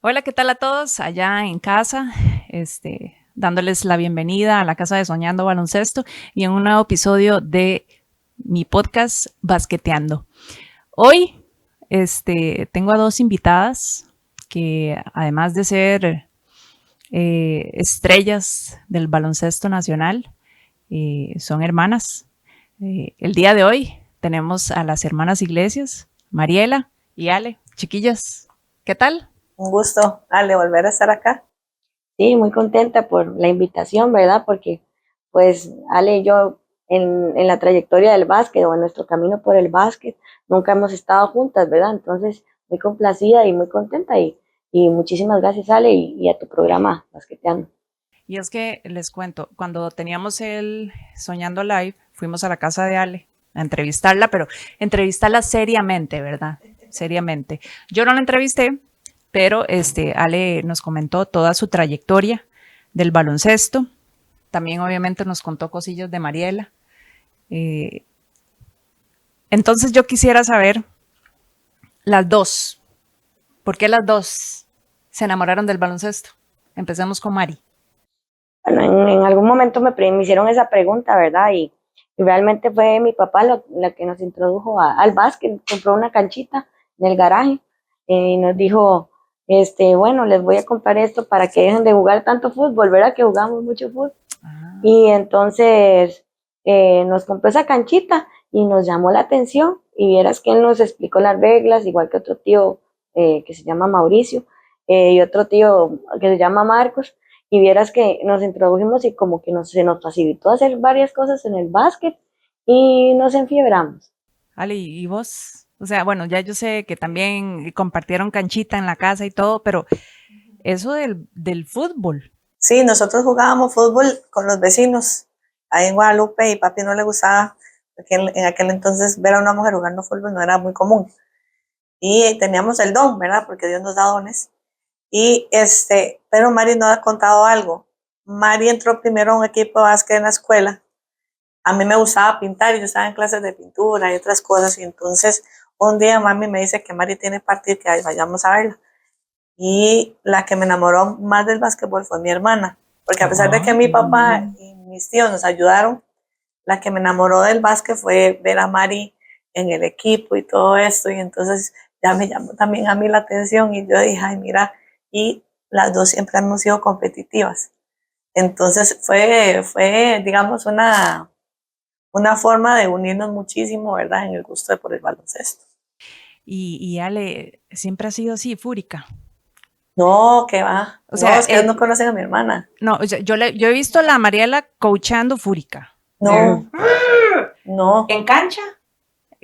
Hola, ¿qué tal a todos allá en casa? Dándoles la bienvenida a la casa de Soñando Baloncesto y en un nuevo episodio de mi podcast Basqueteando. Hoy, tengo a dos invitadas que además de ser estrellas del baloncesto nacional, son hermanas. El día de hoy tenemos a las hermanas Iglesias, Mariela y Ale. Chiquillas, ¿qué tal? Un gusto, Ale, volver a estar acá. Sí, muy contenta por la invitación, ¿verdad? Porque pues Ale y yo en la trayectoria del básquet o en nuestro camino por el básquet nunca hemos estado juntas, ¿verdad? Entonces, muy complacida y muy contenta y muchísimas gracias Ale y a tu programa Basqueteando. Y es que les cuento, cuando teníamos el Soñando Live, fuimos a la casa de Ale a entrevistarla, pero entrevistarla seriamente, ¿verdad? Seriamente. Yo no la entrevisté, pero Ale nos comentó toda su trayectoria del baloncesto. También obviamente nos contó cosillas de Mariela. Eh, entonces yo quisiera saber las dos, ¿por qué las dos se enamoraron del baloncesto? Empecemos con Mari. Bueno, en algún momento me hicieron esa pregunta, ¿verdad? Y realmente fue mi papá la que nos introdujo al básquet, compró una canchita en el garaje y nos dijo, bueno, les voy a comprar esto para que dejen de jugar tanto fútbol, ¿verdad? Que jugamos mucho fútbol. Ah. Y entonces nos compró esa canchita y nos llamó la atención y vieras que él nos explicó las reglas, igual que otro tío que se llama Mauricio y otro tío que se llama Marcos, y vieras que nos introdujimos y como que se nos facilitó hacer varias cosas en el básquet y nos enfiebramos. Ale, ¿y vos? O sea, bueno, ya yo sé que también compartieron canchita en la casa y todo, pero eso del fútbol. Sí, nosotros jugábamos fútbol con los vecinos ahí en Guadalupe y papi no le gustaba, porque en aquel entonces ver a una mujer jugando fútbol no era muy común. Y teníamos el don, ¿verdad? Porque Dios nos da dones. Y pero Mari no ha contado algo. Mari entró primero a un equipo de básquet en la escuela. A mí me gustaba pintar y yo estaba en clases de pintura y otras cosas. Y entonces un día mami me dice que Mari tiene partido, que vayamos a verla. Y la que me enamoró más del básquetbol fue mi hermana, porque a pesar de que mi papá y mis tíos nos ayudaron, la que me enamoró del básquet fue ver a Mari en el equipo y todo esto, y entonces ya me llamó también a mí la atención y yo dije, ay, mira, y las dos siempre hemos sido competitivas. Entonces fue digamos, una forma de unirnos muchísimo, ¿verdad?, en el gusto por el baloncesto. Y Ale siempre ha sido así, fúrica. No, que va. O No, sea, es que ellos no conocen a mi hermana. no, o sea, yo he visto a la Mariela coachando fúrica. No, no, ¿En cancha?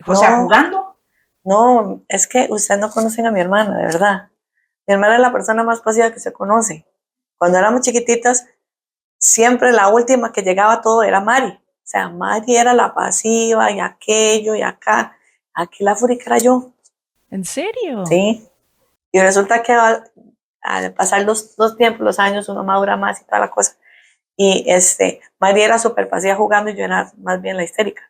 O sea, no, jugando. no, es que ustedes no conocen a mi hermana, de verdad. Mi hermana es la persona más pasiva que se conoce. Cuando éramos chiquititas, siempre la última que llegaba a todo era Mari. O sea, Mari era la pasiva y aquello y acá. Aquí la fúrica era yo, ¿En serio? ¿sí? Y resulta que al pasar los tiempos, los años, uno madura más y toda la cosa. Y Mari era súper pasiva jugando y yo era más bien la histérica.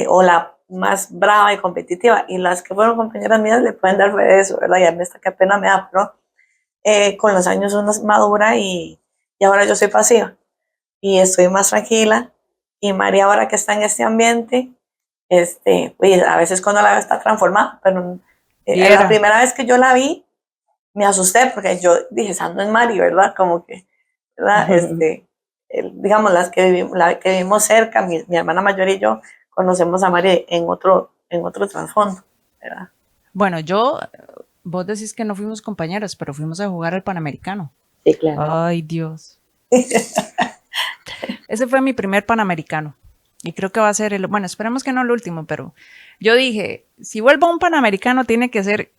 O la más brava y competitiva. Y las que fueron compañeras mías le pueden dar fe de eso, ¿verdad? Y a mí hasta qué pena me da, pero con los años uno es madura y ahora yo soy pasiva y estoy más tranquila. Y María ahora que está en este ambiente, pues, a veces cuando la veo está transformada, pero la primera vez que yo la vi, me asusté porque yo dije, esa no es Mari, ¿verdad? Como que, ¿verdad? Digamos, la que vivimos cerca, mi hermana mayor y yo, conocemos a Mari en otro trasfondo, ¿verdad? Bueno, vos decís que no fuimos compañeras, pero fuimos a jugar al Panamericano. Sí, claro. Ay, Dios. Ese fue mi primer Panamericano. Y creo que va a ser bueno, esperemos que no el último, pero yo dije, si vuelvo a un Panamericano tiene que ser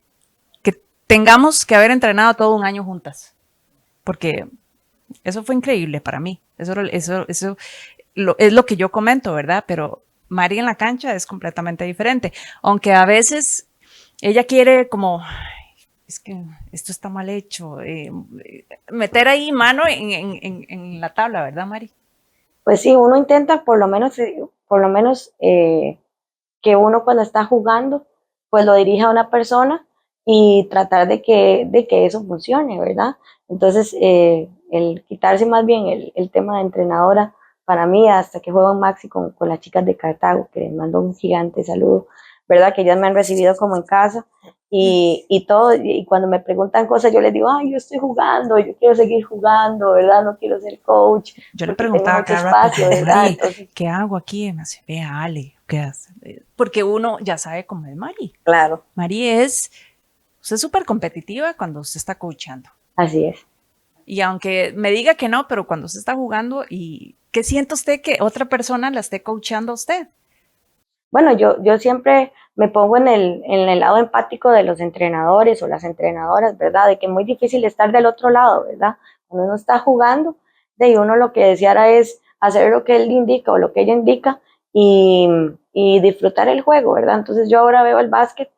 que tengamos que haber entrenado todo un año juntas. Porque eso fue increíble para mí. Eso es lo que yo comento, ¿verdad? Pero Mari en la cancha es completamente diferente. Aunque a veces ella quiere como, es que esto está mal hecho, meter ahí mano en la tabla, ¿verdad, Mari? Pues sí, uno intenta por lo menos que uno cuando está jugando, pues lo dirija a una persona y tratar de que eso funcione, ¿verdad? Entonces, el quitarse más bien el tema de entrenadora, para mí, hasta que juego en Maxi con las chicas de Cartago, que les mando un gigante saludo, ¿verdad? Que ellas me han recibido como en casa y todo, y cuando me preguntan cosas, yo les digo, ay, yo estoy jugando, yo quiero seguir jugando, ¿verdad? No quiero ser coach, Yo le porque tengo preguntaba mucho cada rato, espacio, ¿verdad? Mari, Entonces, ¿qué hago aquí? Me dice, ve a Ale, ¿qué hace? Porque uno ya sabe cómo es Mari. Claro. Mari usted es súper competitiva cuando usted está coachando. así es. Y aunque me diga que no, pero cuando usted está jugando, ¿y qué siente usted que otra persona la esté coachando a usted? Bueno, yo siempre me pongo en el lado empático de los entrenadores o las entrenadoras, ¿verdad? De que es muy difícil estar del otro lado, ¿verdad? Cuando uno está jugando, de uno lo que deseara es hacer lo que él indica o lo que ella indica y disfrutar el juego, ¿verdad? Entonces yo ahora veo el básquet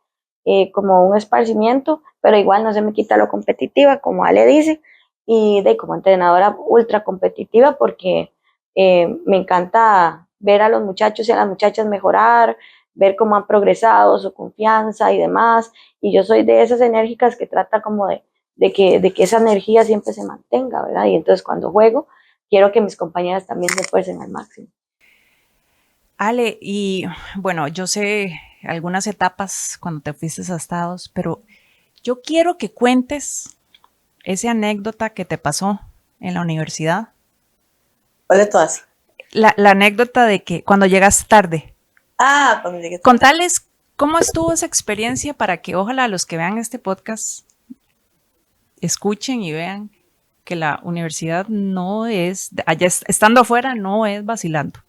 como un esparcimiento, pero igual no se me quita lo competitiva, como Ale dice, y de como entrenadora ultra competitiva porque me encanta ver a los muchachos y a las muchachas mejorar, ver cómo han progresado, su confianza y demás. Y yo soy de esas enérgicas que trata como de que esa energía siempre se mantenga, ¿verdad? Y entonces cuando juego, quiero que mis compañeras también se esfuercen al máximo. Ale, y bueno, yo sé algunas etapas cuando te fuiste a Estados, pero yo quiero que cuentes esa anécdota que te pasó en la universidad. ¿Cuál de todas? La anécdota de que cuando llegaste tarde. Ah, cuando llegué. Contales cómo estuvo esa experiencia para que ojalá los que vean este podcast escuchen y vean que la universidad no es, allá estando afuera, no es vacilando.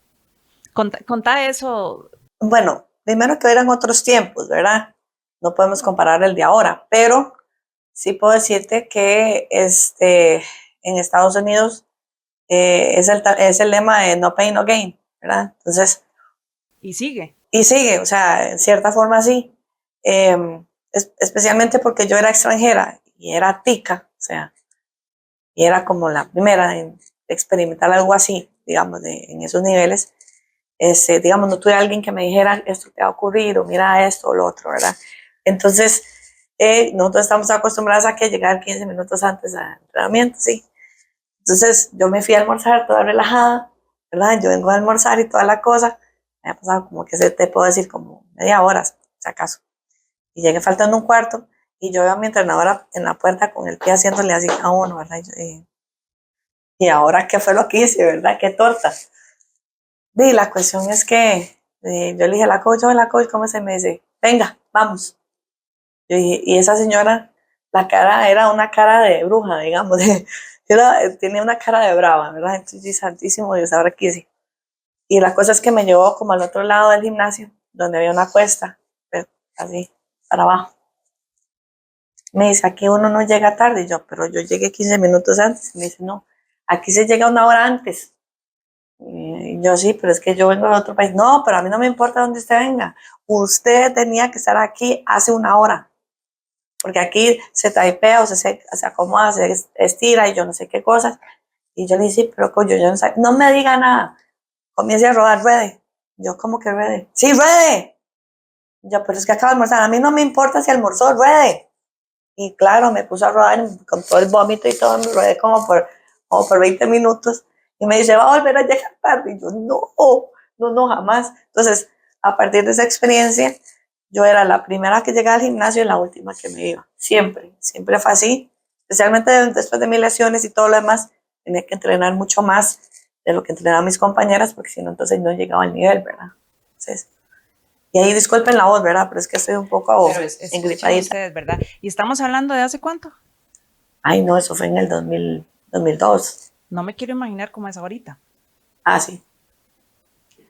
Contá eso. Bueno, primero que eran otros tiempos, ¿verdad? No podemos comparar el de ahora, pero sí puedo decirte que en Estados Unidos es el lema de no pain, no gain, ¿verdad? Entonces, Y sigue. y sigue, o sea, en cierta forma sí. Especialmente porque yo era extranjera y era tica, o sea, y era como la primera en experimentar algo así, digamos, en esos niveles. Digamos, no tuve alguien que me dijera esto te va a ocurrir o mira esto o lo otro, ¿verdad? Entonces, nosotros estamos acostumbrados a que llegar 15 minutos antes al entrenamiento, sí. Entonces, yo me fui a almorzar toda relajada, ¿verdad? Yo vengo a almorzar y toda la cosa. Me ha pasado como que se te puedo decir como media hora, si acaso. Y llegué faltando un cuarto y yo veo a mi entrenadora en la puerta con el pie haciéndole así a uno, ¿verdad? Y ahora, ¿qué fue lo que hice, verdad? ¿Qué torta? Y la cuestión es que yo le dije a la coach, ¿cómo se me dice? Venga, vamos. Yo dije, y esa señora, la cara era una cara de bruja, digamos, tenía una cara de brava, ¿verdad? Entonces, santísimo Dios, ahora qué hice. Y la cosa es que me llevó como al otro lado del gimnasio, donde había una cuesta, así, para abajo. Me dice, aquí uno no llega tarde. Y yo, pero yo llegué 15 minutos antes. Y me dice, no, aquí se llega una hora antes. Y yo sí, pero es que yo vengo de otro país. No, pero a mí no me importa dónde usted venga. Usted tenía que estar aquí hace una hora. Porque aquí se taipea o se acomoda, se estira y yo no sé qué cosas. Y yo le dije, sí, pero coño, yo no sé. No me diga nada. Comience a rodar, ready. Yo, ¿cómo que ready? Sí, ready. Yo, pero es que acabo de almorzar. A mí no me importa si almorzó, ready. Y claro, me puse a rodar con todo el vómito y todo, me rodé como por 20 minutos. Y me dice, va a volver a llegar tarde. Y yo, no, jamás. Entonces, a partir de esa experiencia, yo era la primera que llegaba al gimnasio y la última que me iba. Siempre fue así. Especialmente después de mis lesiones y todo lo demás, tenía que entrenar mucho más de lo que entrenaban mis compañeras, porque si no, entonces no llegaba al nivel, ¿verdad? Entonces, y ahí disculpen la voz, ¿verdad? Pero es que estoy un poco engripadita. Ustedes, ¿verdad? ¿Y estamos hablando de hace cuánto? Ay, no, eso fue en el 2002. No me quiero imaginar cómo es ahorita. Ah, sí.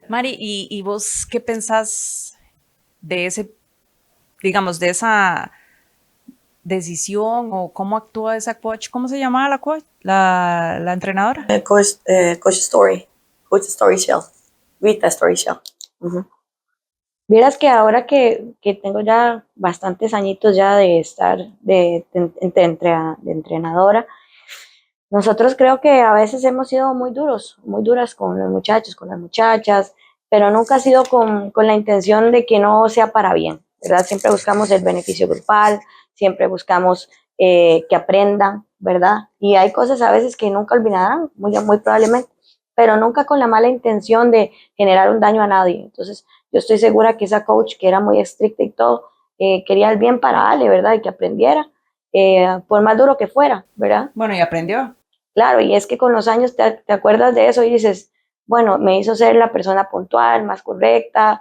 Mari, ¿y vos qué pensás de ese, digamos, de esa decisión o cómo actúa esa coach? ¿Cómo se llamaba la coach? La entrenadora. Coach Story. Coach Story Shell. Rita Story Shell. Vieras que ahora que tengo ya bastantes añitos ya de estar de entrenadora, nosotros creo que a veces hemos sido muy duras con los muchachos, con las muchachas, pero nunca ha sido con la intención de que no sea para bien, ¿verdad? Siempre buscamos el beneficio grupal, siempre buscamos que aprendan, ¿verdad? Y hay cosas a veces que nunca olvidarán, muy probablemente, pero nunca con la mala intención de generar un daño a nadie. Entonces, yo estoy segura que esa coach, que era muy estricta y todo, quería el bien para Ale, ¿verdad? Y que aprendiera, por más duro que fuera, ¿verdad? Bueno, y aprendió. Claro, y es que con los años te acuerdas de eso y dices, bueno, me hizo ser la persona puntual, más correcta,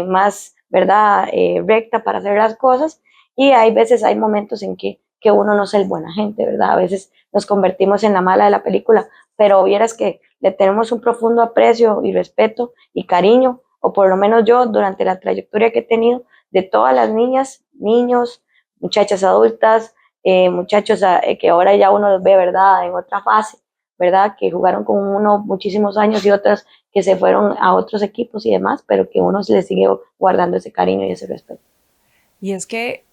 más, ¿verdad?, recta para hacer las cosas. Y hay veces, hay momentos en que uno no es el buena gente, ¿verdad? A veces nos convertimos en la mala de la película, pero vieras que le tenemos un profundo aprecio y respeto y cariño, o por lo menos yo, durante la trayectoria que he tenido, de todas las niñas, niños, muchachas adultas, muchachos que ahora ya uno los ve, ¿verdad?, en otra fase, ¿verdad?, que jugaron con uno muchísimos años y otras que se fueron a otros equipos y demás, pero que uno se le sigue guardando ese cariño y ese respeto. Y es que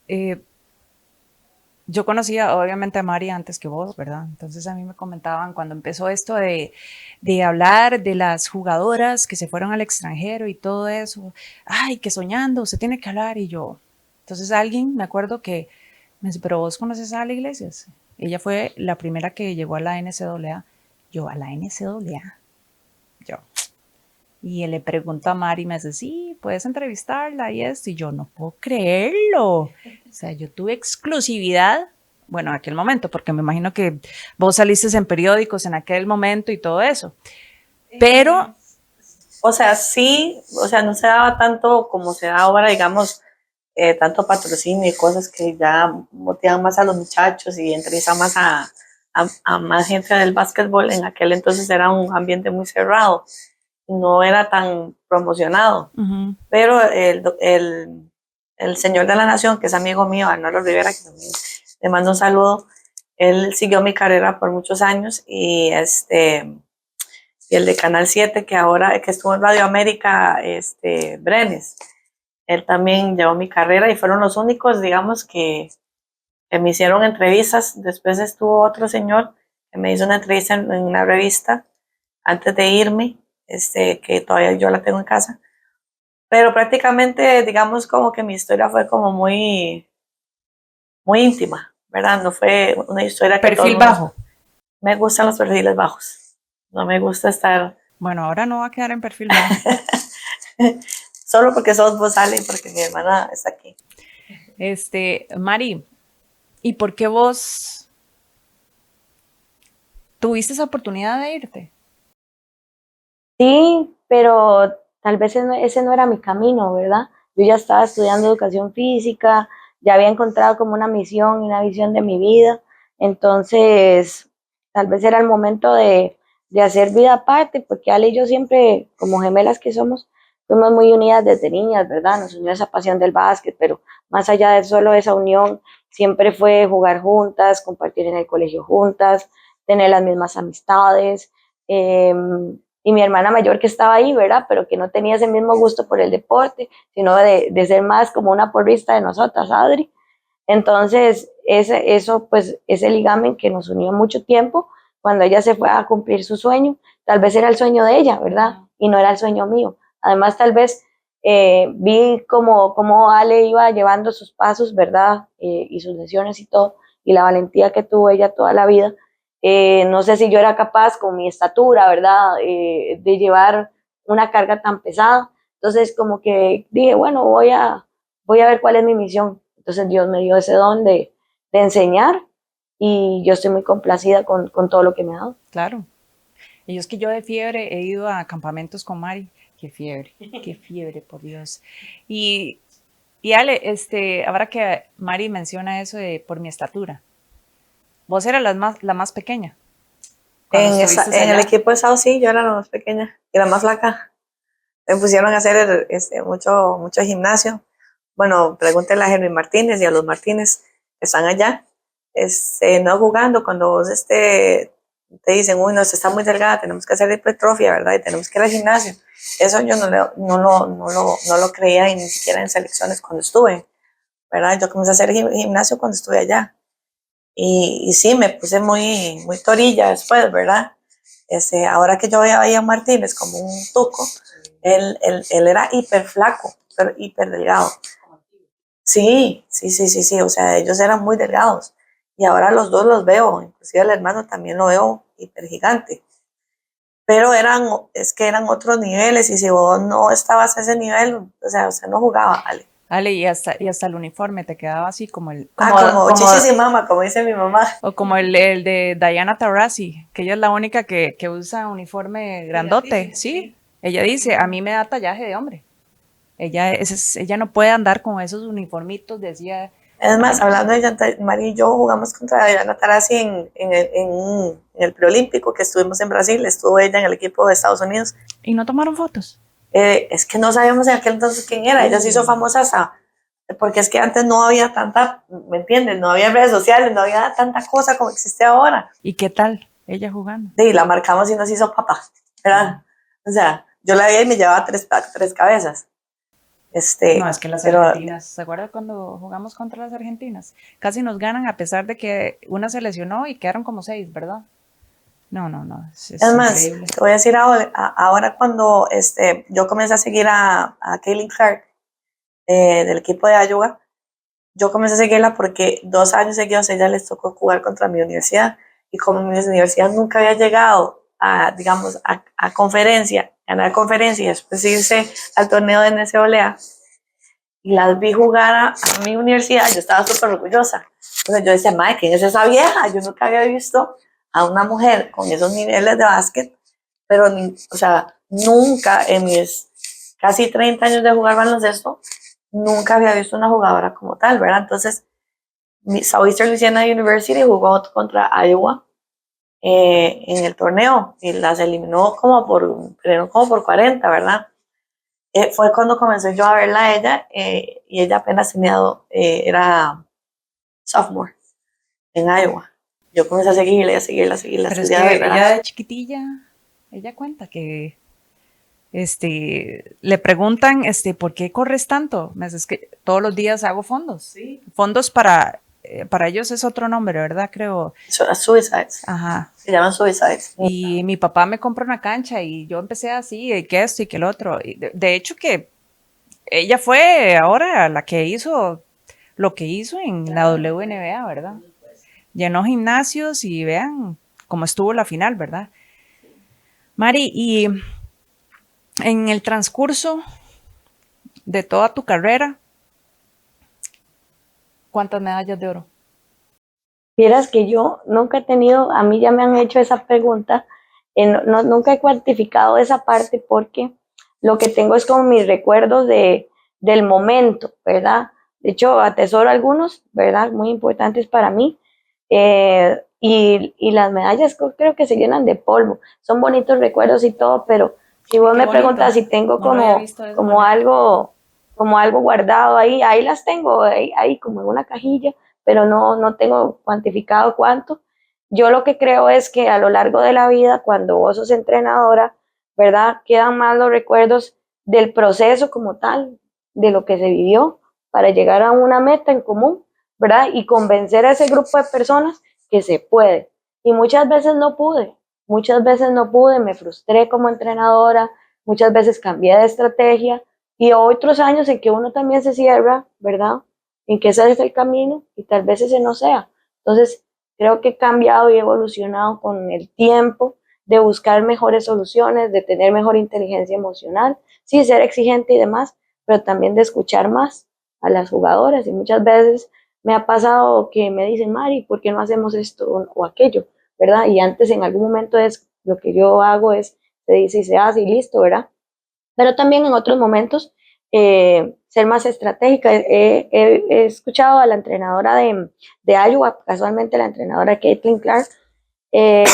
yo conocía obviamente a Mari antes que vos, ¿verdad? Entonces a mí me comentaban cuando empezó esto de hablar de las jugadoras que se fueron al extranjero y todo eso, ay, que soñando, usted tiene que hablar y yo. Entonces alguien, me acuerdo que me dice, pero vos conoces a Ale Iglesias. Ella fue la primera que llegó a la NCAA. Yo, a la NCAA. Yo. Y él le preguntó a Mari y me dice, sí, puedes entrevistarla y esto. Y yo, no puedo creerlo. O sea, yo tuve exclusividad, bueno, en aquel momento, porque me imagino que vos saliste en periódicos en aquel momento y todo eso. Pero, O sea, sí, o sea, no se daba tanto como se da ahora, digamos, tanto patrocinio y cosas que ya motivan más a los muchachos y entrevistan más a más gente del básquetbol. En aquel entonces era un ambiente muy cerrado, no era tan promocionado. Pero el señor de la nación, que es amigo mío, Arnoldo Rivera, que también le mando un saludo, él siguió mi carrera por muchos años y el de Canal 7, que ahora que estuvo en Radio América, Brenes, él también llevó mi carrera y fueron los únicos, digamos, que me hicieron entrevistas. Después estuvo otro señor que me hizo una entrevista en una revista antes de irme, que todavía yo la tengo en casa. Pero prácticamente, digamos, como que mi historia fue como muy, muy íntima, ¿verdad? No fue una historia que todo el perfil mundo... bajo. Me gustan los perfiles bajos. No me gusta estar... Bueno, ahora no va a quedar en perfil bajo. Solo porque sos vos, Ale, porque mi hermana está aquí. Mari, ¿y por qué vos tuviste esa oportunidad de irte? Sí, pero tal vez ese no era mi camino, ¿verdad? Yo ya estaba estudiando educación física, ya había encontrado como una misión y una visión de mi vida, entonces tal vez era el momento de hacer vida aparte, porque Ale y yo siempre, como gemelas que somos, fuimos muy unidas desde niñas, ¿verdad? Nos unió esa pasión del básquet, pero más allá de solo esa unión, siempre fue jugar juntas, compartir en el colegio juntas, tener las mismas amistades. Eh, y mi hermana mayor que estaba ahí, ¿verdad? Pero que no tenía ese mismo gusto por el deporte, sino de ser más como una porrista de nosotras, Adri. Entonces, eso, pues, ese ligamen que nos unió mucho tiempo, cuando ella se fue a cumplir su sueño, tal vez era el sueño de ella, ¿verdad? Y no era el sueño mío. Además, tal vez vi como Ale iba llevando sus pasos, ¿verdad? Y sus lesiones y todo, y la valentía que tuvo ella toda la vida. No sé si yo era capaz con mi estatura, ¿verdad? De llevar una carga tan pesada. Entonces, como que dije, bueno, voy a ver cuál es mi misión. Entonces, Dios me dio ese don de enseñar y yo estoy muy complacida con todo lo que me ha dado. Claro. Y es que yo de fiebre he ido a campamentos con Mari. Qué fiebre, por Dios. Y Ale, ahora que Mari menciona eso de por mi estatura, vos eras la más pequeña. En el equipo de Sao, sí, yo era la más pequeña y la más flaca. Me pusieron a hacer mucho gimnasio. Bueno, pregúntenle a Henry Martínez y a los Martínez que están allá, no jugando, cuando vos te dicen, uy, no, usted está muy delgada, tenemos que hacer hipertrofia, ¿verdad? Y tenemos que ir al gimnasio. Eso yo no lo creía y ni siquiera en selecciones cuando estuve, ¿verdad? Yo comencé a hacer gimnasio cuando estuve allá. Y sí, me puse muy, muy torilla después, ¿verdad? Ahora que yo veía a Ian Martínez como un tuco, él era hiper flaco, pero hiper delgado. Sí, sí, sí, sí, sí, o sea, ellos eran muy delgados y ahora los dos los veo, inclusive el hermano también lo veo hiper gigante, pero es que eran otros niveles y si vos no estabas a ese nivel, o sea no jugaba, Ale. Ale, y hasta el uniforme te quedaba así como Como chichis y mama, como dice mi mamá. o como el de Diana Taurasi, que ella es la única que usa uniforme grandote, ¿sí? Ella dice, a mí me da tallaje de hombre. Ella no puede andar con esos uniformitos, decía. Es más, Ay, hablando de Mari y yo jugamos contra Diana Taurasi en el preolímpico que estuvimos en Brasil, estuvo ella en el equipo de Estados Unidos. y no tomaron fotos. Es que no sabíamos en aquel entonces quién era, ella se hizo famosa porque es que antes no había tanta, ¿me entiendes? No había redes sociales, no había tanta cosa como existe ahora. ¿Y qué tal ella jugando? Y la marcamos y nos hizo papá, ¿verdad? O sea, yo la vi y me llevaba tres cabezas. No, es que las Pero argentinas, ¿se acuerda cuando jugamos contra las argentinas? Casi nos ganan a pesar de que una se lesionó y quedaron como 6, ¿verdad? No, no, no, es es más, increíble. te voy a decir ahora cuando yo comencé a seguir a Kaylin Clark del equipo de Iowa, yo comencé a seguirla porque 2 años seguidos ella les tocó jugar contra mi universidad y como mi universidad nunca había llegado a, digamos, a conferencia, ganar conferencia y después irse al torneo de NCAA y las vi jugar a mi universidad, yo estaba súper orgullosa. Entonces yo decía, madre, ¿quién es esa vieja? Yo nunca había visto a una mujer con esos niveles de básquet, pero, o sea, nunca en mis casi 30 años de jugar baloncesto, nunca había visto una jugadora como tal, ¿verdad? Entonces, Southeastern Louisiana University jugó contra Iowa en el torneo y las eliminó como por 40, ¿verdad? Fue cuando comencé yo a verla a ella y ella apenas era sophomore en Iowa. Yo comencé a seguirla, a seguirla, a seguirla, a Pero es estudiar, que ella ¿verdad? de chiquitilla, ella cuenta que le preguntan, ¿por qué corres tanto? Me dice, es que todos los días hago fondos. Sí. Fondos para ellos es otro nombre, ¿verdad? Creo. Suicides. Ajá. Se llaman suicides. Y mi papá me compró una cancha y yo empecé así, y que esto y que el otro. Y de hecho que ella fue ahora la que hizo lo que hizo en la WNBA, ¿verdad? Llenó gimnasios y vean cómo estuvo la final, ¿verdad? Mari, y en el transcurso de toda tu carrera, ¿cuántas medallas de oro? Vieras que yo nunca he tenido, a mí ya me han hecho esa pregunta, nunca he cuantificado esa parte porque lo que tengo es como mis recuerdos del momento, ¿verdad? De hecho, atesoro algunos, ¿verdad? Muy importantes para mí. Y las medallas creo que se llenan de polvo. Son bonitos recuerdos y todo, pero si vos Qué me bonito. preguntas si tengo No lo había visto de esa como manera. algo guardado ahí las tengo, ahí como en una cajilla, pero no tengo cuantificado cuánto. Yo lo que creo es que a lo largo de la vida, cuando vos sos entrenadora, ¿verdad? Quedan más los recuerdos del proceso como tal, de lo que se vivió para llegar a una meta en común, ¿verdad? Y convencer a ese grupo de personas que se puede. Y muchas veces no pude, me frustré como entrenadora, muchas veces cambié de estrategia y otros años en que uno también se cierra, ¿verdad? En que ese es el camino y tal vez ese no sea. Entonces, creo que he cambiado y he evolucionado con el tiempo de buscar mejores soluciones, de tener mejor inteligencia emocional, sí, ser exigente y demás, pero también de escuchar más a las jugadoras. Y muchas veces me ha pasado que me dicen, Mari, ¿por qué no hacemos esto o aquello? ¿Verdad? Y antes en algún momento es lo que yo hago es, se dice y se hace y listo, ¿verdad? Pero también en otros momentos ser más estratégica. He escuchado a la entrenadora de Iowa, casualmente la entrenadora Caitlin Clark, eh,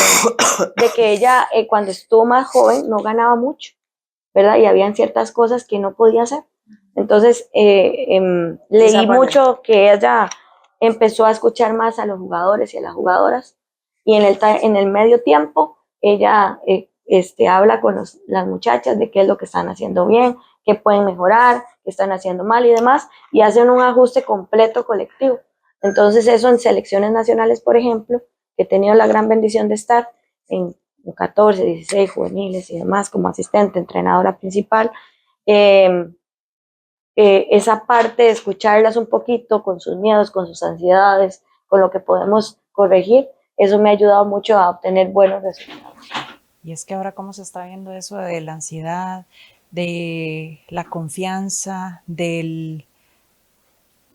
de que ella cuando estuvo más joven no ganaba mucho, ¿verdad? Y habían ciertas cosas que no podía hacer. Entonces, leí mucho que ella empezó a escuchar más a los jugadores y a las jugadoras y en el medio tiempo ella habla con las muchachas de qué es lo que están haciendo bien, qué pueden mejorar, qué están haciendo mal y demás, y hacen un ajuste completo colectivo. Entonces eso en selecciones nacionales, por ejemplo, que he tenido la gran bendición de estar en 14, 16 juveniles y demás como asistente, entrenadora principal, eh, esa parte de escucharlas un poquito con sus miedos, con sus ansiedades, con lo que podemos corregir, eso me ha ayudado mucho a obtener buenos resultados. Y es que ahora cómo se está viendo eso de la ansiedad, de la confianza, del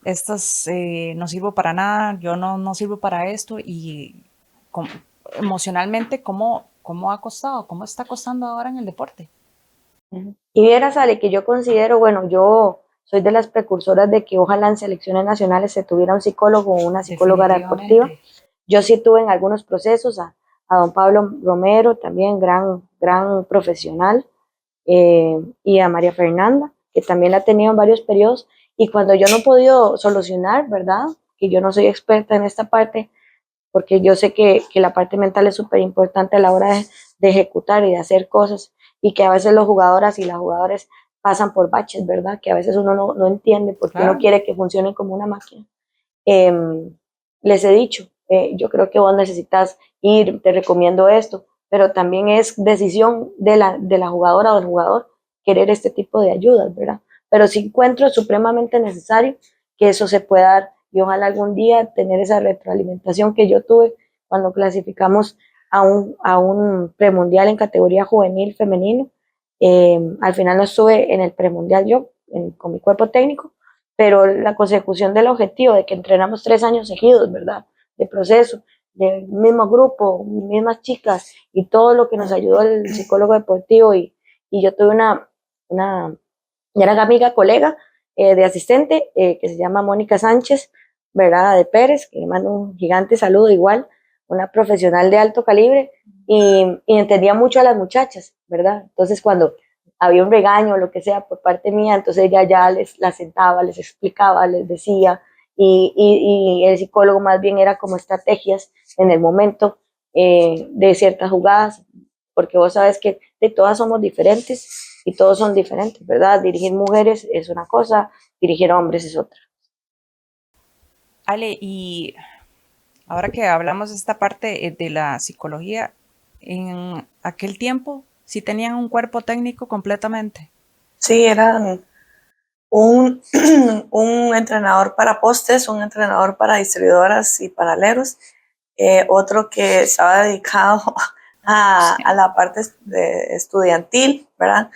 estas no sirvo para nada, yo no sirvo para esto y com, emocionalmente cómo ha costado, cómo está costando ahora en el deporte. Y vieras, Ale, que yo considero, bueno, yo soy de las precursoras de que ojalá en selecciones nacionales se tuviera un psicólogo o una psicóloga deportiva. Definitivamente. Yo sí tuve en algunos procesos a don Pablo Romero, también gran profesional, y a María Fernanda, que también la ha tenido en varios periodos. Y cuando yo no he podido solucionar, ¿verdad? Que yo no soy experta en esta parte, porque yo sé que la parte mental es súper importante a la hora de ejecutar y de hacer cosas, y que a veces los jugadoras y las jugadoras pasan por baches, ¿verdad? Que a veces uno no entiende porque uno Claro. quiere que funcionen como una máquina. Eh, Les he dicho, yo creo que vos necesitas ir, te recomiendo esto, pero también es decisión de la jugadora o del jugador querer este tipo de ayudas, ¿verdad? Pero sí encuentro supremamente necesario que eso se pueda dar y ojalá algún día tener esa retroalimentación que yo tuve cuando clasificamos a un premundial en categoría juvenil femenino. Al final no estuve en el premundial yo, con mi cuerpo técnico, pero la consecución del objetivo de que entrenamos 3 años seguidos, ¿verdad? De proceso, del mismo grupo, mismas chicas y todo lo que nos ayudó el psicólogo deportivo y yo tuve una gran amiga, colega de asistente que se llama Mónica Sánchez, ¿verdad? De Pérez, que le mando un gigante saludo igual, una profesional de alto calibre y entendía mucho a las muchachas, ¿verdad? Entonces cuando había un regaño o lo que sea por parte mía, entonces ella ya las sentaba, les explicaba, les decía, y el psicólogo más bien era como estrategias en el momento de ciertas jugadas, porque vos sabes que de todas somos diferentes y todos son diferentes, ¿verdad? Dirigir mujeres es una cosa, dirigir hombres es otra. Ale, y ahora que hablamos de esta parte de la psicología, en aquel tiempo sí tenían un cuerpo técnico completamente. Sí, eran un, un entrenador para postes, un entrenador para distribuidoras y paralelos, otro que estaba dedicado a la parte estudiantil, ¿verdad?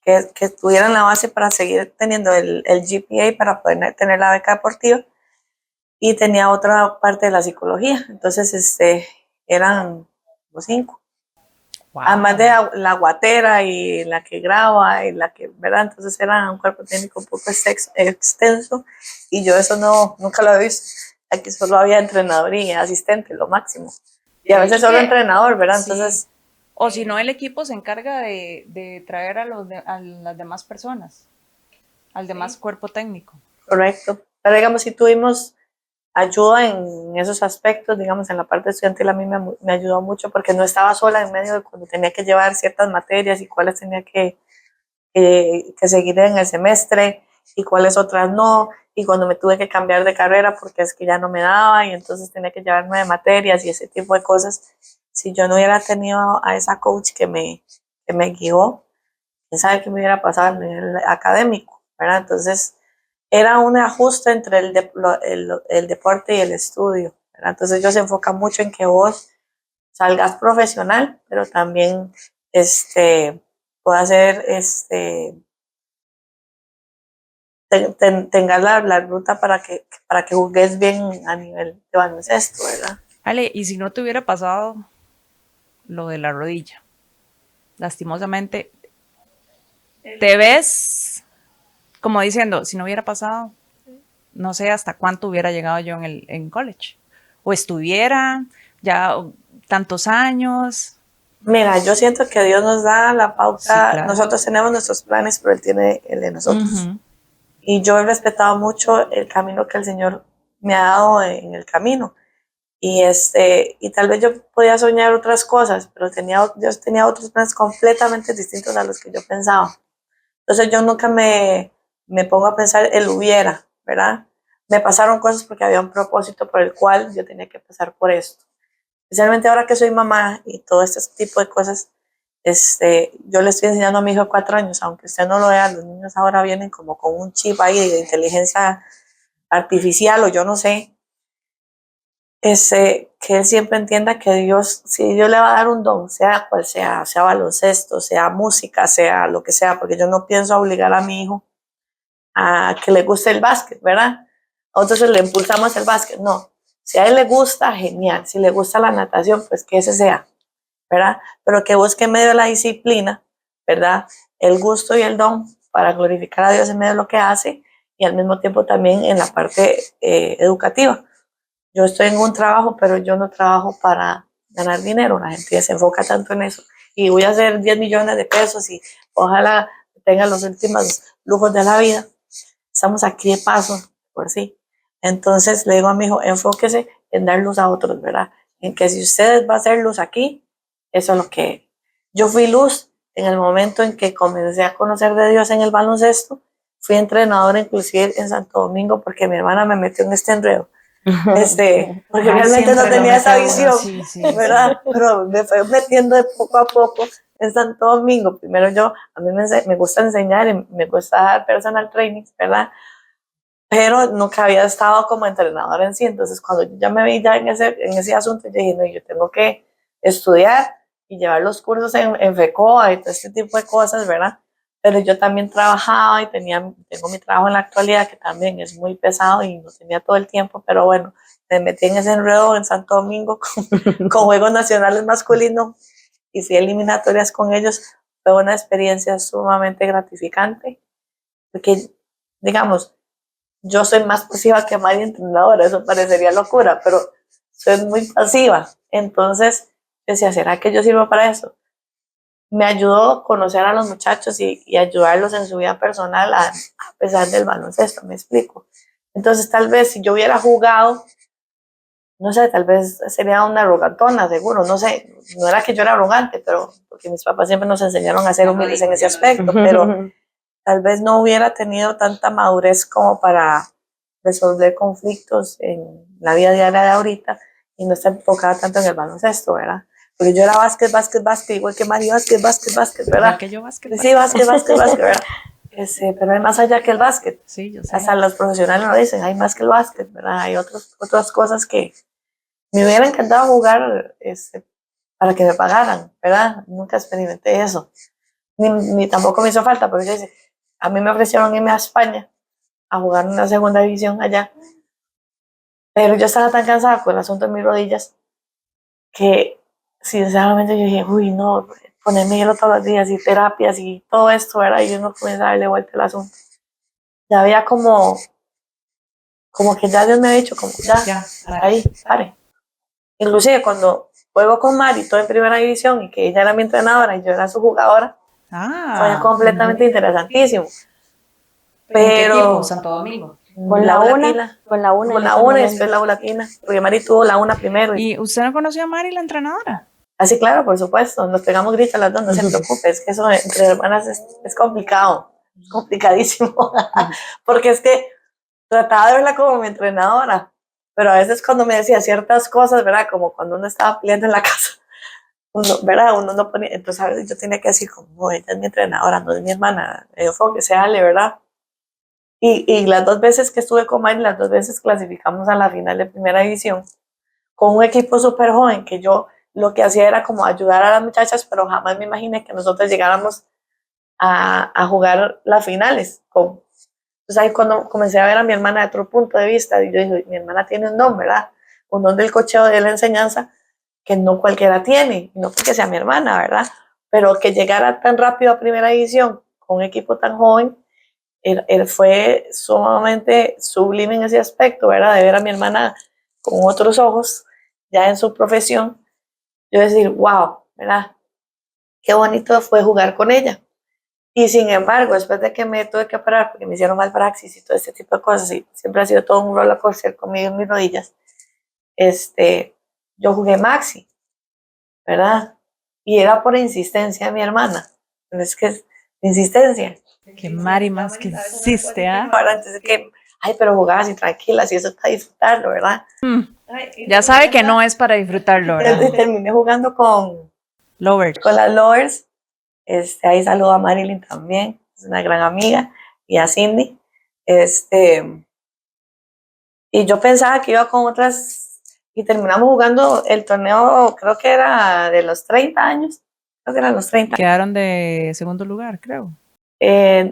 Que tuvieran la base para seguir teniendo el GPA para poder tener la beca deportiva, y tenía otra parte de la psicología. Entonces, eran como 5. Además Wow. de la guatera y la que graba y la que, ¿verdad? Entonces era un cuerpo técnico un poco extenso, y yo eso nunca lo he visto. Aquí solo había entrenador y asistente, lo máximo. Y a veces Es solo que entrenador, ¿verdad? sí. Entonces, O si no, el equipo se encarga de traer a las demás personas, al demás sí, cuerpo técnico. correcto. Pero digamos, si tuvimos ayuda en esos aspectos, digamos, en la parte estudiantil a mí me ayudó mucho porque no estaba sola en medio de cuando tenía que llevar ciertas materias y cuáles tenía que seguir en el semestre y cuáles otras no, y cuando me tuve que cambiar de carrera porque es que ya no me daba y entonces tenía que llevar 9 materias y ese tipo de cosas. Si yo no hubiera tenido a esa coach que me guió, quién sabe qué me hubiera pasado a nivel académico, ¿verdad? Entonces era un ajuste entre el deporte y el estudio, ¿verdad? Entonces ellos se enfocan mucho en que vos salgas profesional, pero también pueda ser tengas la ruta para que jugues bien a nivel de baloncesto, ¿verdad? Ale, y si no te hubiera pasado lo de la rodilla, lastimosamente, te ves como diciendo, si no hubiera pasado, no sé hasta cuánto hubiera llegado yo en college. O estuviera ya tantos años. Mira, yo siento que Dios nos da la Sí, pauta, claro. nosotros tenemos nuestros planes, pero Él tiene el de nosotros. Ujú. Y yo he respetado mucho el camino que el Señor me ha dado en el camino. Y tal vez yo podía soñar otras cosas, pero Dios tenía otros planes completamente distintos a los que yo pensaba. Entonces yo nunca me pongo a pensar el hubiera, ¿verdad? Me pasaron cosas porque había un propósito por el cual yo tenía que pasar por esto. Especialmente ahora que soy mamá y todo este tipo de cosas, Yo le estoy enseñando a mi hijo de 4 años, aunque usted no lo vea, los niños ahora vienen como con un chip ahí de inteligencia artificial o yo no sé, que él siempre entienda que Dios, si Dios le va a dar un don, sea cual sea baloncesto, sea música, sea lo que sea, porque yo no pienso obligar a mi hijo a que le guste el básquet, ¿verdad? Entonces le impulsamos el básquet, no. Si a él le gusta, genial. Si le gusta la natación, pues que ese sea, ¿verdad? Pero que busque en medio de la disciplina, ¿verdad? El gusto y el don para glorificar a Dios en medio de lo que hace y al mismo tiempo también en la parte educativa. Yo estoy en un trabajo, pero yo no trabajo para ganar dinero. La gente se enfoca tanto en eso. Y voy a hacer 10 millones de pesos y ojalá tenga los últimos lujos de la vida. Estamos aquí de paso, por sí. Entonces le digo a mi hijo, enfóquese en dar luz a otros, ¿verdad? En que si usted va a hacer luz aquí, eso es lo que... Yo fui luz en el momento en que comencé a conocer de Dios en el baloncesto. Fui entrenadora inclusive en Santo Domingo porque mi hermana me metió en este enredo. Porque realmente no tenía esa visión, ¿verdad? Pero me fue metiendo de poco a poco en Santo Domingo. Primero a mí me gusta enseñar y me gusta dar personal training, ¿verdad? Pero nunca había estado como entrenadora en sí. Entonces, cuando yo ya me vi ya en ese asunto, yo dije, no, yo tengo que estudiar y llevar los cursos en FECOA y todo este tipo de cosas, ¿verdad? Pero yo también trabajaba y tengo mi trabajo en la actualidad, que también es muy pesado y no tenía todo el tiempo, pero bueno, me metí en ese enredo en Santo Domingo con Juegos Nacionales Masculinos y fui a eliminatorias con ellos. Fue una experiencia sumamente gratificante, porque, digamos, yo soy más pasiva que Mari entrenadora, eso parecería locura, pero soy muy pasiva. Entonces, decía, ¿será que yo sirvo para eso? Me ayudó a conocer a los muchachos y ayudarlos en su vida personal a pesar del baloncesto, me explico. Entonces, tal vez si yo hubiera jugado, no sé, tal vez sería una arrogantona, seguro, no sé, no era que yo era arrogante, pero porque mis papás siempre nos enseñaron a ser humildes en ese aspecto, pero tal vez no hubiera tenido tanta madurez como para resolver conflictos en la vida diaria de ahorita y no estar enfocada tanto en el baloncesto, ¿verdad? Porque yo era básquet, igual que Mari, básquet, ¿verdad? Igual que yo, básquet. Sí, básquet, ¿verdad? Pero hay más allá que el básquet. Sí, yo sé. Hasta los profesionales lo dicen, hay más que el básquet, ¿verdad? Hay otras cosas que me hubiera encantado jugar para que me pagaran, ¿verdad? Nunca experimenté eso. Ni tampoco me hizo falta, porque dice, a mí me ofrecieron irme a España a jugar en una segunda división allá, pero yo estaba tan cansada con el asunto de mis rodillas que sinceramente yo dije, uy, no, ponerme hielo todos los días y terapias y todo esto, ¿verdad? Y yo no comencé a darle vuelta al asunto. Ya había como que ya Dios me había dicho, como ya ahí, pare. Inclusive cuando juego con Mari, todo en primera división, y que ella era mi entrenadora y yo era su jugadora, fue completamente interesantísimo. Pero, ¿en qué equipo? Santo Domingo. Con la una, con la una y después la latina, porque Mari tuvo la una primero. ¿Y usted no conoció a Mari, la entrenadora? Así, claro, por supuesto, nos pegamos gritos las dos, no se preocupe, es que eso entre hermanas es complicado, es complicadísimo, porque es que trataba de verla como mi entrenadora, pero a veces cuando me decía ciertas cosas, ¿verdad? Como cuando uno estaba peleando en la casa, ¿verdad? Uno no ponía, entonces a veces yo tenía que decir como, no, ella es mi entrenadora, no es mi hermana, que sea Ale, ¿verdad? Y las 2 veces que estuve con Mari, las 2 veces clasificamos a la final de primera división, con un equipo súper joven, que yo lo que hacía era como ayudar a las muchachas, pero jamás me imaginé que nosotros llegáramos a jugar las finales. Entonces ahí cuando comencé a ver a mi hermana de otro punto de vista, y yo dije, mi hermana tiene un don, ¿verdad? Un don del cocheo, de la enseñanza, que no cualquiera tiene, no porque sea mi hermana, ¿verdad? Pero que llegara tan rápido a primera división con un equipo tan joven, él fue sumamente sublime en ese aspecto, ¿verdad? De ver a mi hermana con otros ojos, ya en su profesión, yo decir, wow, ¿verdad? Qué bonito fue jugar con ella. Y sin embargo, después de que me tuve que operar, porque me hicieron mal praxis y todo este tipo de cosas, y siempre ha sido todo un roller coaster conmigo en mis rodillas, yo jugué maxi, ¿verdad? Y era por insistencia de mi hermana. Es que es insistencia. Que Mari más que insiste, ¿ah? Ahora, entonces que, ay, pero jugabas y tranquilas, y eso es para disfrutarlo, ¿verdad? Ya sabe que no es para disfrutarlo, ¿verdad? Terminé jugando con Lovers. las Lovers, Ahí saludo a Marilyn también, es una gran amiga, y a Cindy. Y yo pensaba que iba con otras, y terminamos jugando el torneo, creo que era de los 30 años, creo que eran los 30. Quedaron de segundo lugar, creo.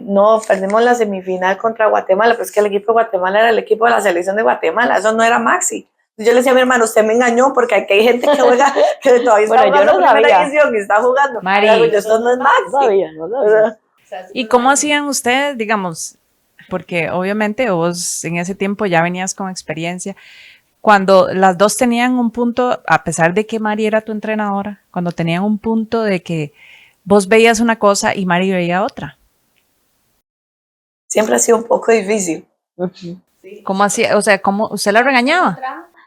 No, perdimos la semifinal contra Guatemala, pero es que el equipo de Guatemala era el equipo de la selección de Guatemala, eso no era Maxi. Yo le decía a mi hermano, usted me engañó porque aquí hay gente que juega, que todavía está Bueno, yo jugando no primera sabía. división y está jugando. Mari. Pero yo, esto no es Maxi. No sabía. ¿Y cómo hacían ustedes, digamos, porque obviamente vos en ese tiempo ya venías con experiencia, cuando las dos tenían un punto, a pesar de que Mari era tu entrenadora, cuando tenían un punto de que vos veías una cosa y Mari veía otra? Siempre ha sido un poco difícil. Ujú. ¿Cómo hacía? O sea, ¿cómo usted la regañaba?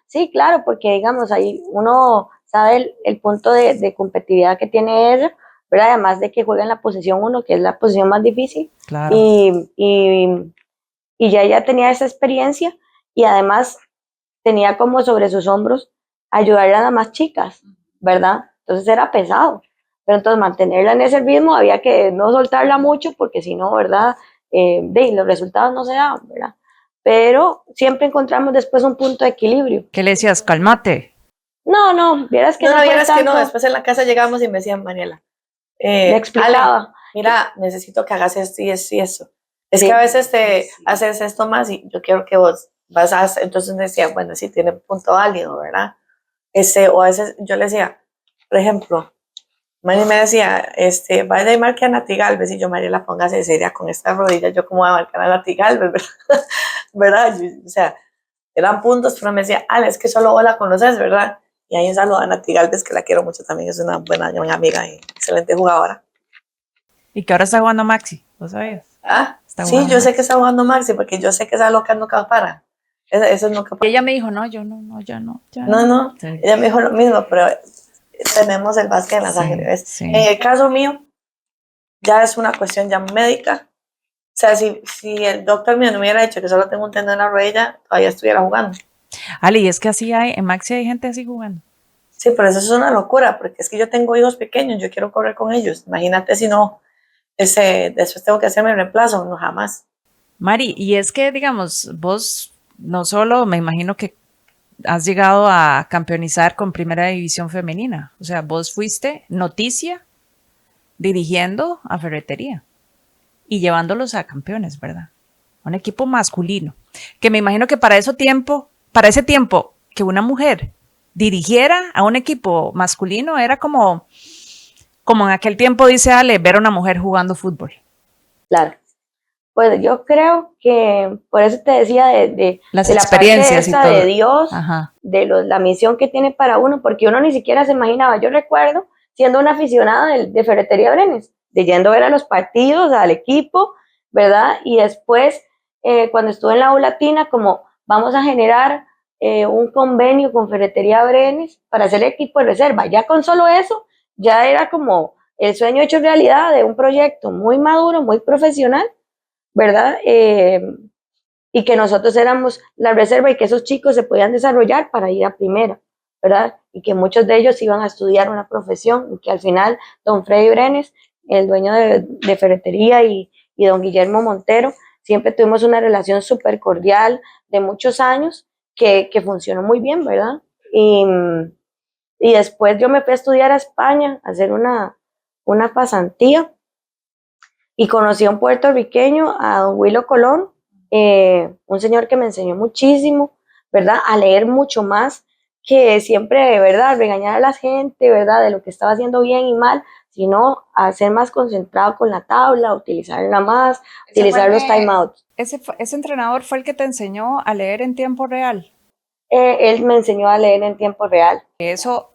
Sí, claro, porque digamos, ahí uno sabe el punto de competitividad que tiene ella, pero además de que juega en la posición 1, que es la posición más difícil, Claro. y ya ella tenía esa experiencia y además tenía como sobre sus hombros ayudar a las más chicas, ¿verdad? Entonces era pesado, pero entonces mantenerla en ese ritmo había que no soltarla mucho porque si no, ¿verdad? Los resultados no se daban, ¿verdad? Pero siempre encontramos después un punto de equilibrio. ¿Qué le decías? Cálmate. No, vieras que No, no fue vieras que no, tanto. después en la casa llegábamos y me decían, Mariela, Le explicaba. Ale, mira, necesito que hagas esto y esto y eso. Es Sí. que a veces te haces esto más y yo quiero que vos vas a hacer. Entonces me decía, bueno, sí, tiene un punto válido, ¿verdad? O a veces yo le decía, por ejemplo, Mari me decía, vaya y marque a Nati Galvez, y yo, Mariela, póngase seria con esta rodilla, yo cómo voy a marcar a Nati Galvez, ¿verdad? ¿Verdad? O sea, eran puntos, pero me decía, Ale, es que solo vos la conoces, ¿verdad? Y ahí un saludo a Nati Galvez, que la quiero mucho también, es una buena amiga y excelente jugadora. ¿Y que ahora está jugando Maxi? ¿Lo sabías? Está Sí, jugando yo sé Maxi. que está jugando Maxi, porque yo sé que esa loca nunca para. Eso nunca Y para. ella me dijo, no, yo no, ya no. Ya No, Sí. ella me dijo lo mismo, pero tenemos el básquet en la sangre, ¿ves? Sí. En el caso mío, ya es una cuestión ya médica. O sea, si el doctor mío no me hubiera dicho que solo tengo un tendón en la rodilla, todavía estuviera jugando. Ale, y es que así hay, en Maxi hay gente así jugando. Sí, pero eso es una locura, porque es que yo tengo hijos pequeños, yo quiero correr con ellos. Imagínate si no, después tengo que hacerme el reemplazo, no jamás. Mari, y es que, digamos, vos no solo, me imagino que has llegado a campeonizar con Primera División Femenina. O sea, vos fuiste noticia dirigiendo a Ferretería y llevándolos a campeones, ¿verdad? Un equipo masculino. Que me imagino que para ese tiempo, que una mujer dirigiera a un equipo masculino era como en aquel tiempo, dice Ale, ver a una mujer jugando fútbol. Claro. Pues yo creo que por eso te decía de Las la experiencias parte y esa todo. de Dios, Ajá. de la misión que tiene para uno, porque uno ni siquiera se imaginaba. Yo recuerdo siendo una aficionada de Ferretería Brenes, de yendo a ver a los partidos, al equipo, ¿verdad? Y después, cuando estuve en la U Latina, como vamos a generar un convenio con Ferretería Brenes para hacer el equipo de reserva. Ya con solo eso, ya era como el sueño hecho realidad de un proyecto muy maduro, muy profesional, ¿verdad? Y que nosotros éramos la reserva y que esos chicos se podían desarrollar para ir a primera, ¿verdad? Y que muchos de ellos iban a estudiar una profesión y que al final don Freddy Brenes, el dueño de Ferretería y don Guillermo Montero, siempre tuvimos una relación súper cordial de muchos años que funcionó muy bien, ¿verdad? Y después yo me fui a estudiar a España, a hacer una pasantía y conocí a un puertorriqueño, a don Willo Colón, un señor que me enseñó muchísimo, ¿verdad? A leer mucho más que siempre, ¿verdad? Regañar a la gente, ¿verdad? De lo que estaba haciendo bien y mal, sino a ser más concentrado con la tabla, utilizarla más, utilizar los timeouts. Ese entrenador fue el que te enseñó a leer en tiempo real. Él me enseñó a leer en tiempo real. Eso,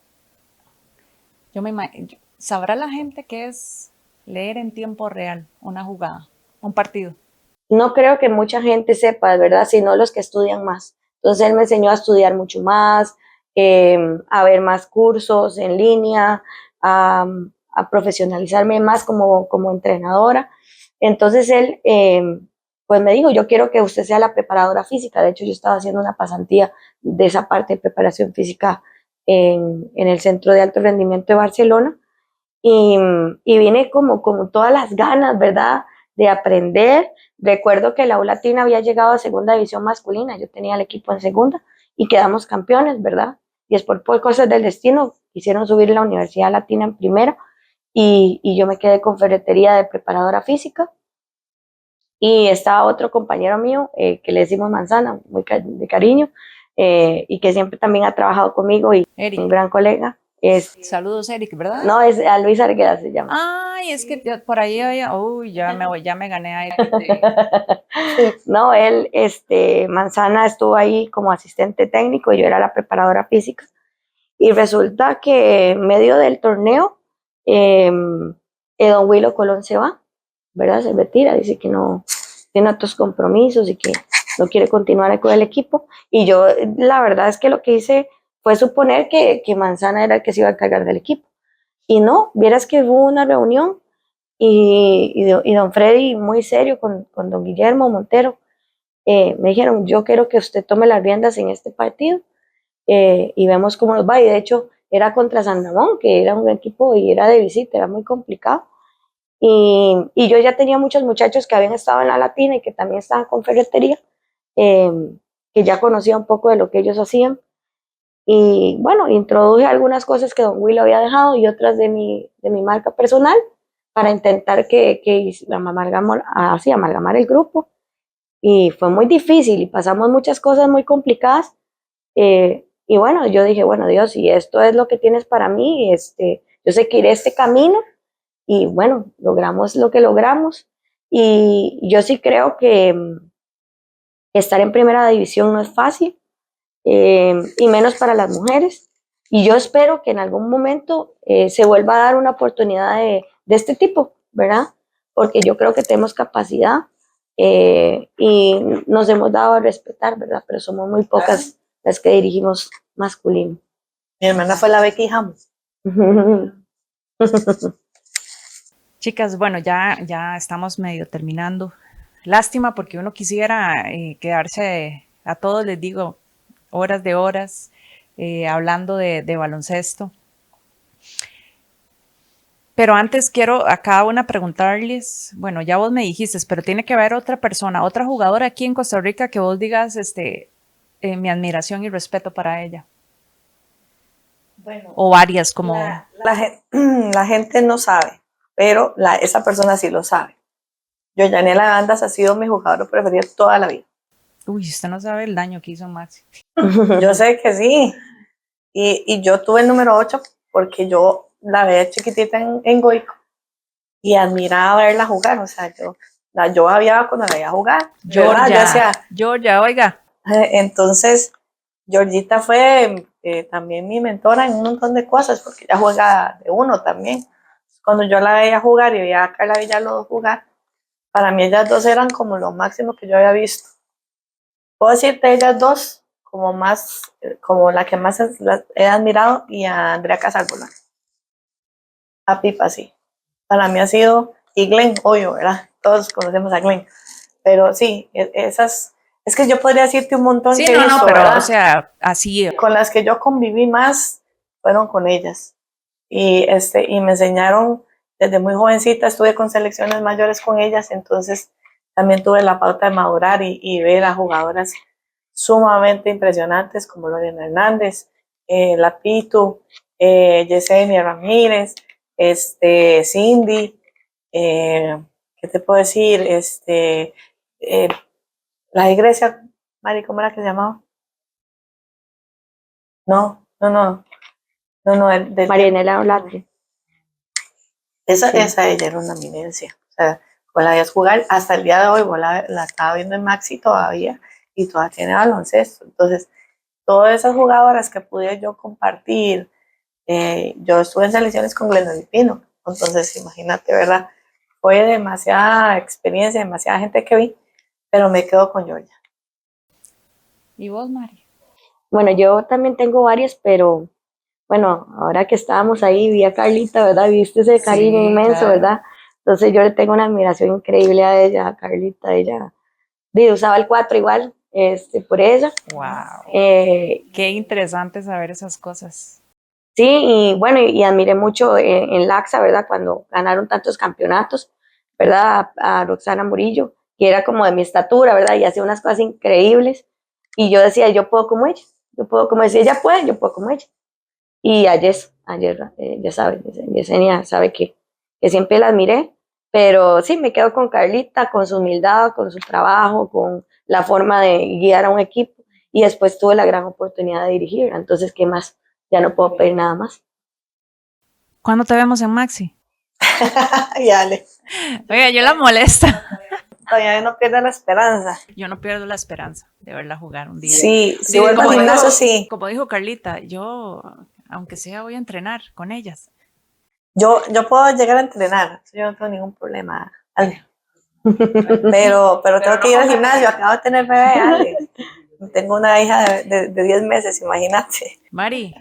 yo me imagino, ¿sabrá la gente qué es leer en tiempo real una jugada, un partido? No creo que mucha gente sepa, ¿verdad? Sino los que estudian más. Entonces él me enseñó a estudiar mucho más, a ver más cursos en línea, a profesionalizarme más como entrenadora. Entonces él, pues me dijo, yo quiero que usted sea la preparadora física. De hecho, yo estaba haciendo una pasantía de esa parte de preparación física en el Centro de Alto Rendimiento de Barcelona. y vine como con todas las ganas, ¿verdad? De aprender. Recuerdo que la U Latina había llegado a segunda división masculina, yo tenía el equipo en segunda y quedamos campeones, ¿verdad? Y es por cosas del destino, quisieron subir la Universidad Latina en primera y yo me quedé con ferretería de preparadora física y estaba otro compañero mío que le decimos Manzana, de cariño, y que siempre también ha trabajado conmigo y un Eric. gran colega. Es, Saludos, Eric, ¿verdad? no, es a Luis Argueda se llama. Ay, es que por ahí, uy, ya me gané a Eric. No, él, Manzana estuvo ahí como asistente técnico y yo era la preparadora física. Y resulta que en medio del torneo, don Willo Colón se va, ¿verdad? Se retira, dice que no tiene otros compromisos y que no quiere continuar con el equipo. Y yo, la verdad es que lo que hice fue suponer que Manzana era el que se iba a encargar del equipo. Y no, vieras que hubo una reunión y don Freddy, muy serio, con don Guillermo Montero, me dijeron, yo quiero que usted tome las riendas en este partido y vemos cómo nos va. Y de hecho era contra San Ramón, que era un equipo y era de visita, era muy complicado. Y yo ya tenía muchos muchachos que habían estado en la Latina y que también estaban con ferretería, eh, que ya conocía un poco de lo que ellos hacían. Y bueno, introduje algunas cosas que don Will había dejado y otras de mi marca personal para intentar que así, amalgamar el grupo. Y fue muy difícil y pasamos muchas cosas muy complicadas. Y bueno, yo dije, bueno, Dios, si esto es lo que tienes para mí, yo sé que iré este camino y bueno, logramos lo que logramos. Y yo sí creo que estar en primera división no es fácil, y menos para las mujeres. Y yo espero que en algún momento se vuelva a dar una oportunidad de este tipo, ¿verdad? Porque yo creo que tenemos capacidad y nos hemos dado a respetar, ¿verdad? Pero somos muy pocas las que dirigimos masculino. Mi hermana fue la Becky Hammond. Chicas, bueno, ya estamos medio terminando. Lástima porque uno quisiera quedarse, a todos les digo, horas de horas hablando de baloncesto. Pero antes quiero a cada una preguntarles, bueno, ya vos me dijiste, pero tiene que haber otra persona, otra jugadora aquí en Costa Rica que vos digas mi admiración y respeto para ella. Bueno, o varias, como... la gente no sabe, pero esa persona sí lo sabe. Yanela Gandas ha sido mi jugador preferido toda la vida. Uy, usted no sabe el daño que hizo Maxi. Yo sé que sí. Y yo tuve el número 8 porque yo la veía chiquitita en Goico y admiraba verla jugar. O sea, yo había cuando la veía jugar. Georgia, oiga. Entonces, Georgita fue también mi mentora en un montón de cosas porque ella juega de uno también. Cuando yo la veía jugar y veía a Carla Villalobos jugar, para mí ellas dos eran como lo máximo que yo había visto. Puedo decirte ellas dos como la que más he admirado, y a Andrea Casalbola. A Pipa, sí. Para mí ha sido, y Glenn, obvio, ¿verdad? Todos conocemos a Glenn. Pero sí, esas, es que yo podría decirte un montón sí, que no, hizo, pero, ¿verdad? O sea, así. Con las que yo conviví más fueron con ellas. Y me enseñaron desde muy jovencita, estuve con selecciones mayores con ellas, entonces también tuve la pauta de madurar y ver a jugadoras sumamente impresionantes como Lorena Hernández, La Pitu, Yesenia Ramírez, Cindy, ¿qué te puedo decir? La iglesia, Mari, ¿cómo era que se llamaba? No, Marianela Olate. Esa ella era una eminencia. O sea, vos la veías jugar hasta el día de hoy, vos la estaba viendo en Maxi todavía y todavía tiene baloncesto. Entonces, todas esas jugadoras que pude yo compartir, yo estuve en selecciones con Glenn Pino, entonces imagínate, ¿verdad? Fue demasiada experiencia, demasiada gente que vi, pero me quedo con Georgia. ¿Y vos, Mari? Bueno, yo también tengo varias, pero bueno, ahora que estábamos ahí, vi a Carlita, ¿verdad? Viste ese cariño inmenso, claro, ¿verdad? Entonces yo le tengo una admiración increíble a ella, a Carlita, ella usaba el 4 igual, por ella. Wow. Qué interesante saber esas cosas. Sí, y bueno, y admiré mucho en Laxa, ¿verdad? Cuando ganaron tantos campeonatos, ¿verdad? A Roxana Murillo, que era como de mi estatura, ¿verdad? Y hacía unas cosas increíbles. Y yo decía, yo puedo como ella, yo puedo como si ella puede, yo puedo como ella. Y ayer, ya sabe, Yesenia sabe que siempre la admiré, pero sí, me quedo con Carlita, con su humildad, con su trabajo, con la forma de guiar a un equipo. Y después tuve la gran oportunidad de dirigir, entonces, ¿qué más? Ya no puedo pedir nada más. ¿Cuándo te vemos en Maxi? Y Ale, Oiga, yo la molesta. todavía no pierda la esperanza. Yo no pierdo la esperanza de verla jugar un día. Sí, si Sí, vuelvo al gimnasio, sí. como dijo Carlita, yo, aunque sea, voy a entrenar con ellas. Yo puedo llegar a entrenar, yo no tengo ningún problema, Ale. Pero tengo que ir al gimnasio, acabo de tener bebé, Ale. Tengo una hija de 10 meses, imagínate. Mari,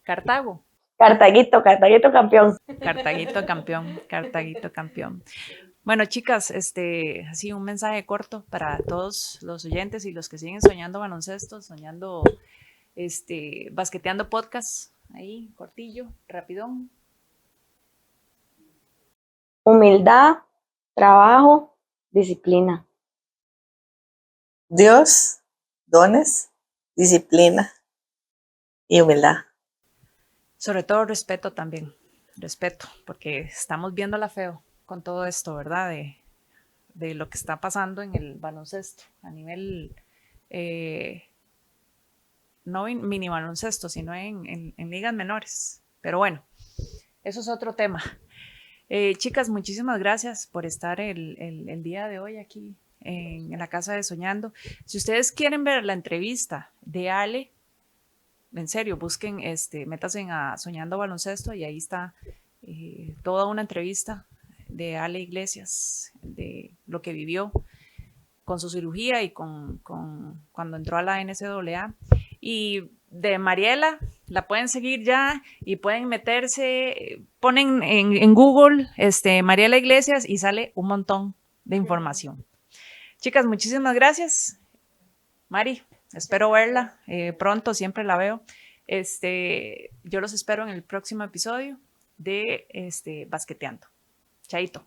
Cartago. Cartaguito campeón. Cartaguito campeón, Cartaguito campeón. Bueno, chicas, así un mensaje corto para todos los oyentes y los que siguen soñando baloncesto, soñando, basqueteando podcast, ahí, cortillo, rapidón. Humildad, trabajo, disciplina. Dios, dones, disciplina y humildad. Sobre todo respeto también, respeto, porque estamos viéndola feo con todo esto, ¿verdad? De lo que está pasando en el baloncesto a nivel, no en mini baloncesto, sino en ligas menores. Pero bueno, eso es otro tema. Chicas, muchísimas gracias por estar el día de hoy aquí en la Casa de Soñando. Si ustedes quieren ver la entrevista de Ale, en serio, busquen, métanse a Soñando Baloncesto y ahí está toda una entrevista de Ale Iglesias, de lo que vivió con su cirugía y cuando entró a la NCAA. Y de Mariela, la pueden seguir ya y pueden meterse, ponen en Google Mariela Iglesias y sale un montón de información. Chicas, muchísimas gracias. Mari, espero verla pronto, siempre la veo. Yo los espero en el próximo episodio de Basqueteando. Chaito.